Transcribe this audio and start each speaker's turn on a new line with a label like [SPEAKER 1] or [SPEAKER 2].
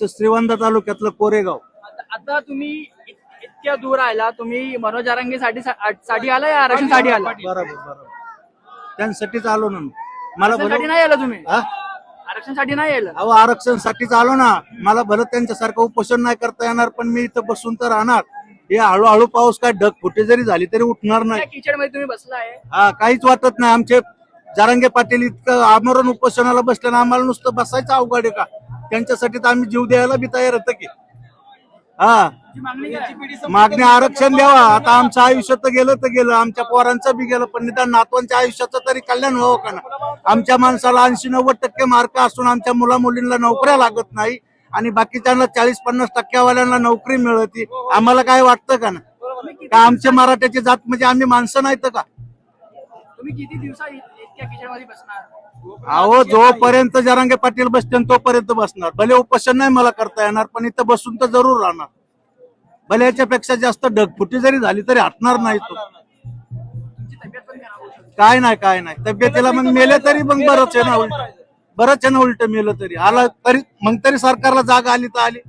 [SPEAKER 1] श्रीवंध तालुक्यातलं कोरेगाव.
[SPEAKER 2] आता तुम्ही इतक्या दूर आला, तुम्ही मनोज जरांगे साठी आला या आरक्षणासाठी आला?
[SPEAKER 1] बरोबर त्यांसाठीच आलो ना. मला
[SPEAKER 2] आरक्षणासाठी नाही आला तुम्ही?
[SPEAKER 1] हा?
[SPEAKER 2] आरक्षणासाठी नाही आला?
[SPEAKER 1] अहो आरक्षणासाठीच आलो ना. मला भलं त्यांच्यासारखं उपोषण नाही करता येणार, पण मी इथं बसून तर राहणार. हे हळूहळू पाऊस काय ढगफुटी जरी झाली तरी उठणार नाही.
[SPEAKER 2] किचड मध्ये तुम्ही बसलाय?
[SPEAKER 1] हा, काहीच वाटत नाही. आमचे जरांगे पाटील इतकं आमरण उपोषणाला बसले ना, आम्हाला नुसतं बसायचं अवघड आहे का? त्यांच्यासाठी तर आम्ही जीव द्यायला बी तयार होतं की. हा, मागणी आरक्षण द्यावा. आता आमचं आयुष्य तर गेलं, आमच्या पोरांचं बी गेलं, पण निदान नातवांच्या आयुष्याचं तरी कल्याण व्हावं का ना. आमच्या माणसाला 80-90% मार्क असून आमच्या मुला मुलींना नोकऱ्या लागत नाही आणि बाकीच्यांना 40-50% वाल्यांना नोकरी मिळते. आम्हाला काय वाटतं का ना? का आमच्या मराठ्याची जात म्हणजे आम्ही माणसं नाहीत का?
[SPEAKER 2] तुम्ही किती दिवसा इतक्या किचड मध्ये बसणार?
[SPEAKER 1] अहो, जोपर्यंत जरांगे पाटील बसते तोपर्यंत बसणार. भले उपोषण नाही मला करता येणार, पण इथं बसून तर जरूर राहणार. भले याच्यापेक्षा जास्त ढगफुटी जरी झाली तरी हटणार नाही तो.
[SPEAKER 2] तुमची तब्येत पण खराब होऊ शकते.
[SPEAKER 1] काय नाही तब्येतीला मग मेले तरी मग बरंच आहे ना. उलट मेलं तरी आला तरी मग तरी सरकारला जागा आली तर आली.